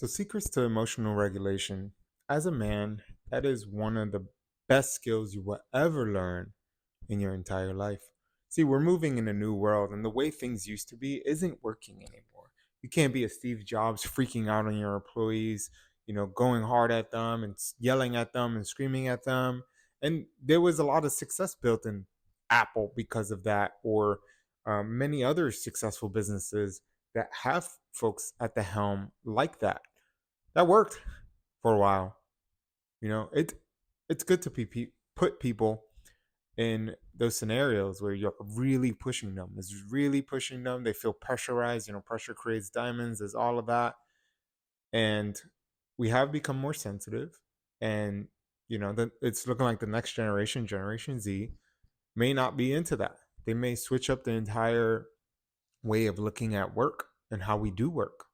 So, secrets to emotional regulation. As a man, that is one of the best skills you will ever learn in your entire life. See, we're moving in a new world, and the way things used to be isn't working anymore. You can't be a Steve Jobs freaking out on your employees, going hard at them and yelling at them and screaming at them. And there was a lot of success built in Apple because of that, or many other successful businesses that have folks at the helm like that. That worked for a while. It's good to put people in those scenarios where you're really pushing them. It's really pushing them. They feel pressurized. Pressure creates diamonds. There's all of that, and we have become more sensitive. And it's looking like the next generation, Generation Z, may not be into that. They may switch up the entire way of looking at work and how we do work.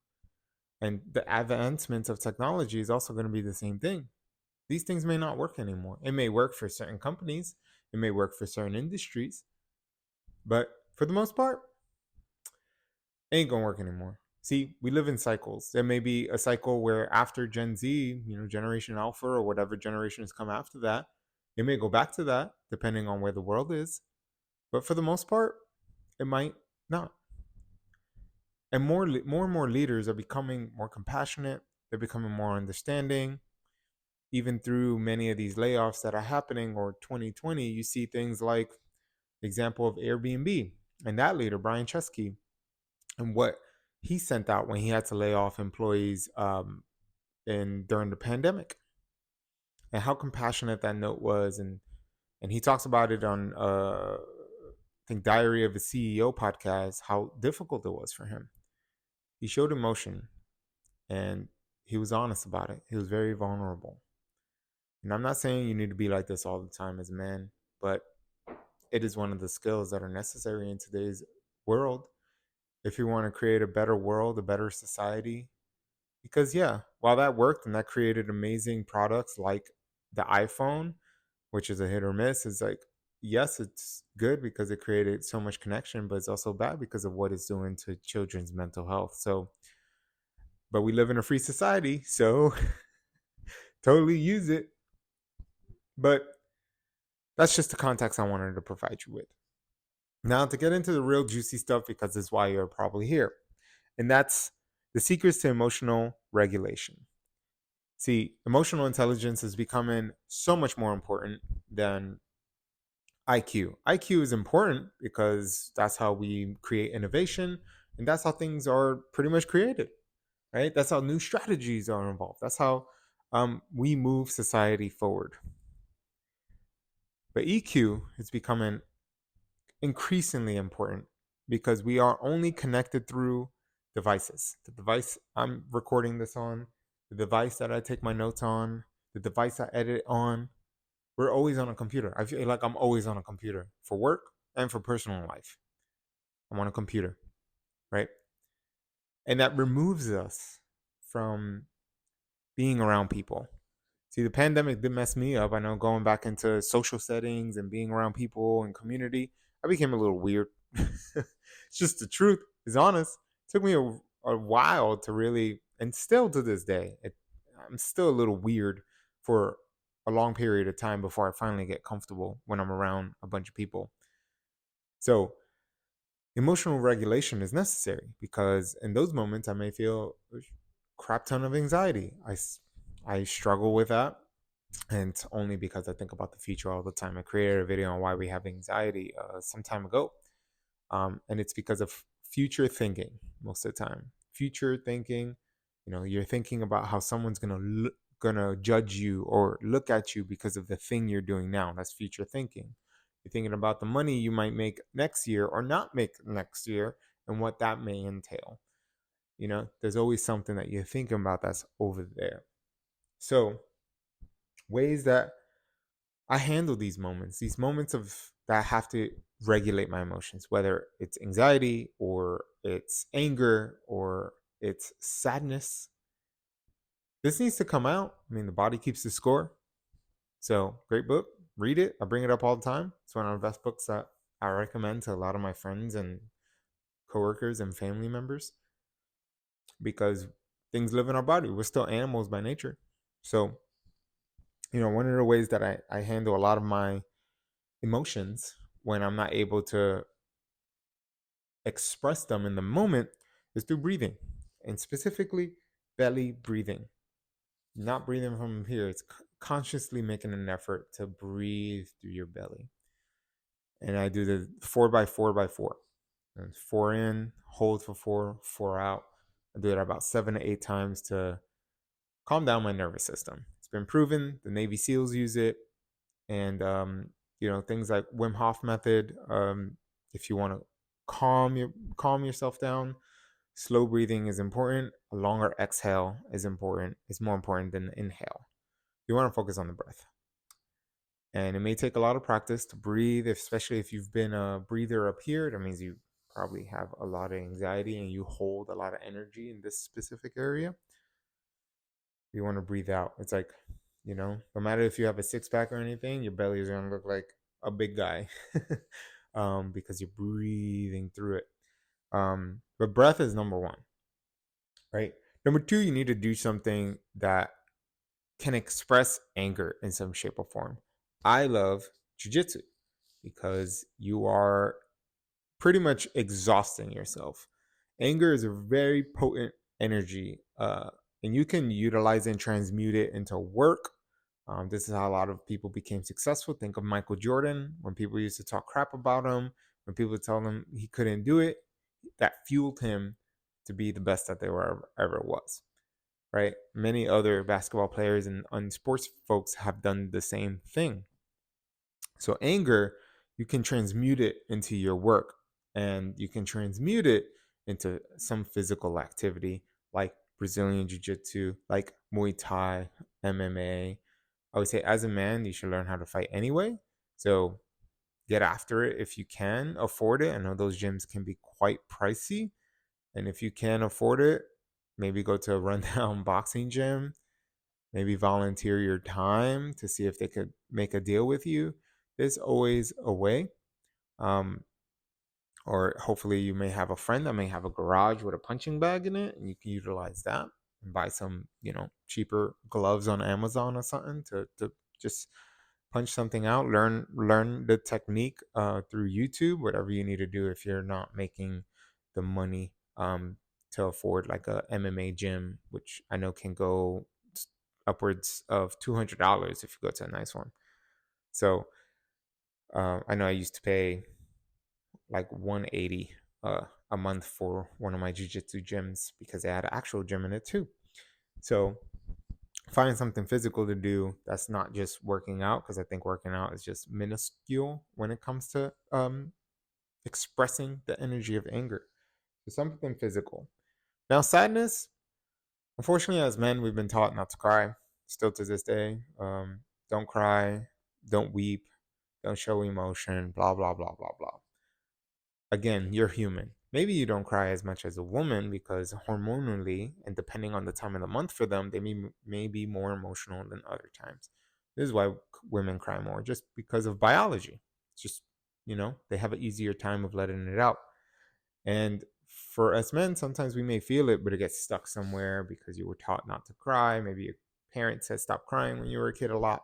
And the advancements of technology is also going to be the same thing. These things may not work anymore. It may work for certain companies, it may work for certain industries, but for the most part, it ain't gonna work anymore. See, we live in cycles. There may be a cycle where after Gen Z, Generation Alpha or whatever generations come after that, it may go back to that depending on where the world is. But for the most part, it might not. And more and more leaders are becoming more compassionate. They're becoming more understanding. Even through many of these layoffs that are happening, or 2020, you see things like the example of Airbnb and that leader, Brian Chesky, and what he sent out when he had to lay off employees during the pandemic, and how compassionate that note was. And he talks about it on I think Diary of a CEO podcast, how difficult it was for him. He showed emotion, and he was honest about it. He was very vulnerable. And I'm not saying you need to be like this all the time as a man, but it is one of the skills that are necessary in today's world if you want to create a better world, a better society. Because, yeah, while that worked and that created amazing products like the iPhone, which is a hit or miss, is like, yes, it's good because it created so much connection, but it's also bad because of what it's doing to children's mental health. So, but we live in a free society, so totally use it. But that's just the context I wanted to provide you with. Now, to get into the real juicy stuff, because this is why you're probably here, and that's the secrets to emotional regulation. See, emotional intelligence is becoming so much more important than IQ. IQ is important because that's how we create innovation, and that's how things are pretty much created, right? That's how new strategies are involved. That's how we move society forward. But EQ is becoming increasingly important because we are only connected through devices. The device I'm recording this on, the device that I take my notes on, the device I edit on. We're always on a computer. I feel like I'm always on a computer for work and for personal life. I'm on a computer, right? And that removes us from being around people. See, the pandemic did mess me up. I know, going back into social settings and being around people and community, I became a little weird. It's just the truth. It's honest. It took me a while to really, and still to this day, I'm still a little weird for a long period of time before I finally get comfortable when I'm around a bunch of people. So emotional regulation is necessary because in those moments I may feel a crap ton of anxiety. I struggle with that, and it's only because I think about the future all the time. I created a video on why we have anxiety some time ago, and it's because of future thinking most of the time. Future thinking, you're thinking about how someone's gonna judge you or look at you because of the thing you're doing now. That's future thinking. You're thinking about the money you might make next year or not make next year and what that may entail. There's always something that you're thinking about that's over there. So, ways that I handle these moments of that I have to regulate my emotions, whether it's anxiety or it's anger or it's sadness. This needs to come out. I mean, the body keeps the score. So, great book. Read it. I bring it up all the time. It's one of the best books that I recommend to a lot of my friends and coworkers and family members because things live in our body. We're still animals by nature. So, one of the ways that I handle a lot of my emotions when I'm not able to express them in the moment is through breathing, and specifically belly breathing. Not breathing from here, it's consciously making an effort to breathe through your belly. And I do the 4 by 4 by 4. And 4 in, hold for 4 out. I do it about 7 to 8 times to calm down my nervous system. It's been proven. The Navy SEALs use it, and things like Wim Hof method. If you want to calm yourself down, slow breathing is important. A longer exhale is important. It's more important than the inhale. You want to focus on the breath. And it may take a lot of practice to breathe, especially if you've been a breather up here. That means you probably have a lot of anxiety and you hold a lot of energy in this specific area. You want to breathe out. It's like, no matter if you have a six pack or anything, your belly is going to look like a big guy because you're breathing through it. But breath is number one, right? Number two, you need to do something that can express anger in some shape or form. I love jujitsu because you are pretty much exhausting yourself. Anger is a very potent energy, and you can utilize and transmute it into work. This is how a lot of people became successful. Think of Michael Jordan. When people used to talk crap about him, when people told him he couldn't do it, that fueled him to be the best that they were ever was. Right? Many other basketball players and sports folks have done the same thing. So anger, you can transmute it into your work, and you can transmute it into some physical activity like Brazilian Jiu-Jitsu, like Muay Thai, MMA. I would say as a man, you should learn how to fight anyway. So get after it if you can afford it. I know those gyms can be quite pricey. And if you can afford it, maybe go to a rundown boxing gym, maybe volunteer your time to see if they could make a deal with you. There's always a way. Um, or hopefully you may have a friend that may have a garage with a punching bag in it, and you can utilize that and buy some, cheaper gloves on Amazon or something to just punch something out. Learn the technique through YouTube, whatever you need to do if you're not making the money to afford like a MMA gym, which I know can go upwards of $200 if you go to a nice one. So I know I used to pay like 180 a month for one of my jiu-jitsu gyms because they had an actual gym in it too. So find something physical to do that's not just working out, because I think working out is just minuscule when it comes to expressing the energy of anger. So something physical. Now sadness, unfortunately, as men, we've been taught not to cry. Still to this day, don't cry, don't weep, don't show emotion, blah blah blah blah blah. Again, you're human. Maybe you don't cry as much as a woman because hormonally and depending on the time of the month for them, they may be more emotional than other times. This is why women cry more, just because of biology. It's just, they have an easier time of letting it out. And for us men, sometimes we may feel it, but it gets stuck somewhere because you were taught not to cry. Maybe your parent said stop crying when you were a kid a lot.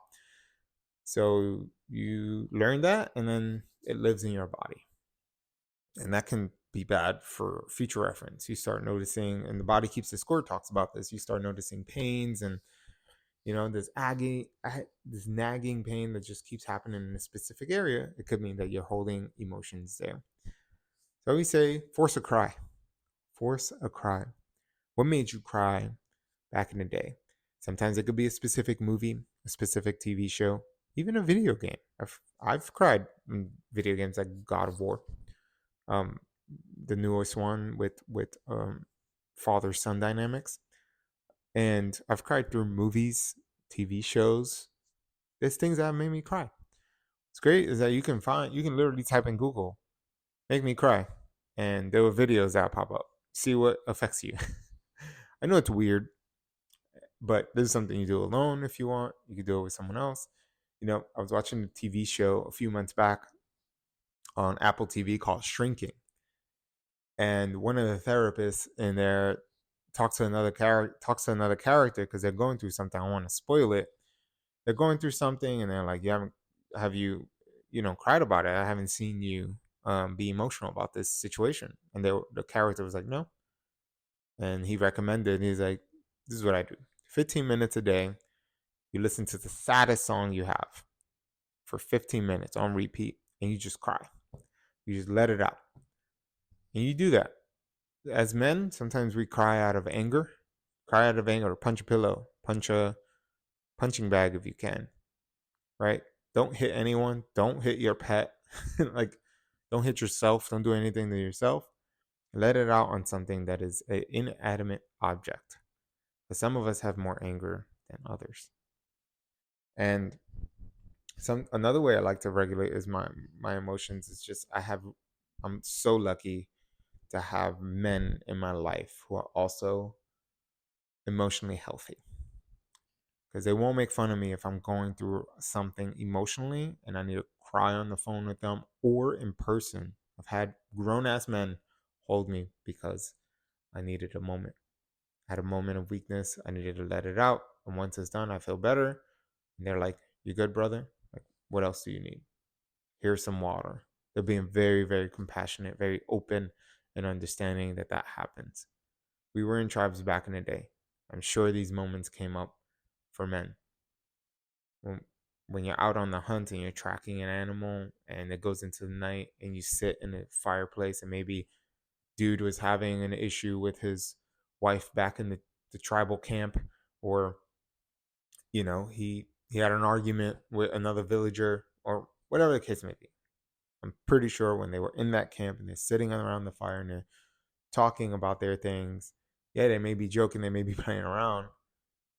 So you learn that, and then it lives in your body. And that can be bad for future reference. You start noticing, and the body keeps the score talks about this, you start noticing pains and this nagging pain that just keeps happening in a specific area. It could mean that you're holding emotions there. So we say force a cry. Force a cry. What made you cry back in the day? Sometimes it could be a specific movie, a specific TV show, even a video game. I've cried in video games like God of War. The newest one with father son dynamics, and I've cried through movies, TV shows. There's things that made me cry. What's great is that you can literally type in Google, make me cry, and there were videos that pop up. See what affects you. I know it's weird, but this is something you do alone if you want. You could do it with someone else. I was watching a TV show a few months back on Apple TV called Shrinking. And one of the therapists in there talks to another character because they're going through something. I don't want to spoil it. They're going through something, and they're like, "You haven't have you cried about it? I haven't seen you be emotional about this situation." And the character was like, "No." And he recommended. He's like, "This is what I do. 15 minutes a day. You listen to the saddest song you have for 15 minutes on repeat, and you just cry. You just let it out, and you do that." As men, sometimes we cry out of anger, or punch a pillow, punch a punching bag if you can, right? Don't hit anyone. Don't hit your pet. Like, don't hit yourself. Don't do anything to yourself. Let it out on something that is an inanimate object. But some of us have more anger than others. And another way I like to regulate is my emotions. It's just I'm so lucky to have men in my life who are also emotionally healthy, because they won't make fun of me if I'm going through something emotionally and I need to cry on the phone with them or in person. I've had grown ass men hold me because I needed a moment. I had a moment of weakness. I needed to let it out. And once it's done, I feel better. And they're like, "You good, brother? Like, what else do you need? Here's some water." They're being very, very compassionate, very open, and understanding that that happens. We were in tribes back in the day. I'm sure these moments came up for men. When you're out on the hunt and you're tracking an animal and it goes into the night and you sit in a fireplace, and maybe dude was having an issue with his wife back in the tribal camp, or he had an argument with another villager, or whatever the case may be. I'm pretty sure when they were in that camp and they're sitting around the fire and they're talking about their things, yeah, they may be joking, they may be playing around,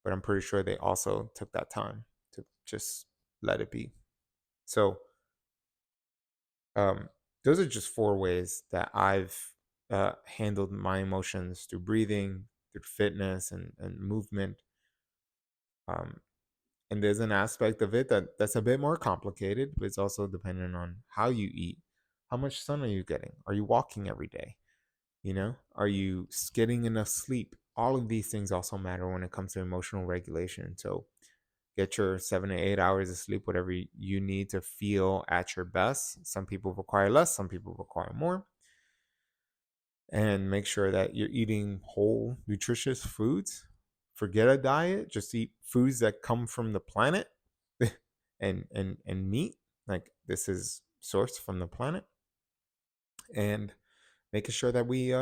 but I'm pretty sure they also took that time to just let it be. So, um, those are just 4 ways that I've handled my emotions: through breathing, through fitness, and movement. Um, and there's an aspect of it that's a bit more complicated, but it's also dependent on how you eat. How much sun are you getting? Are you walking every day? Are you getting enough sleep? All of these things also matter when it comes to emotional regulation. So get your 7 to 8 hours of sleep, whatever you need to feel at your best. Some people require less, some people require more. And make sure that you're eating whole, nutritious foods. Forget a diet, just eat foods that come from the planet and meat. Like, this is sourced from the planet. And making sure that we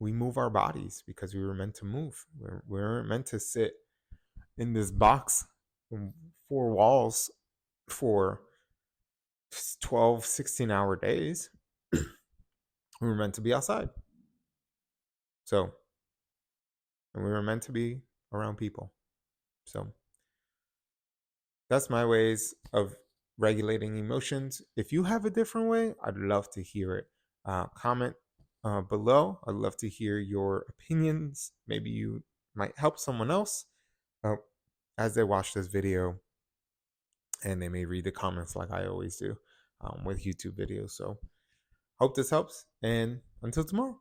move our bodies, because we were meant to move. We weren't meant to sit in this box, 4 walls, for 12, 16-hour days. We were meant to be outside. So, and we were meant to be around people. So that's my ways of regulating emotions. If you have a different way, I'd love to hear it. Comment below. I'd love to hear your opinions. Maybe you might help someone else uh, as they watch this video, and they may read the comments like I always do with YouTube videos. So hope this helps, and until tomorrow.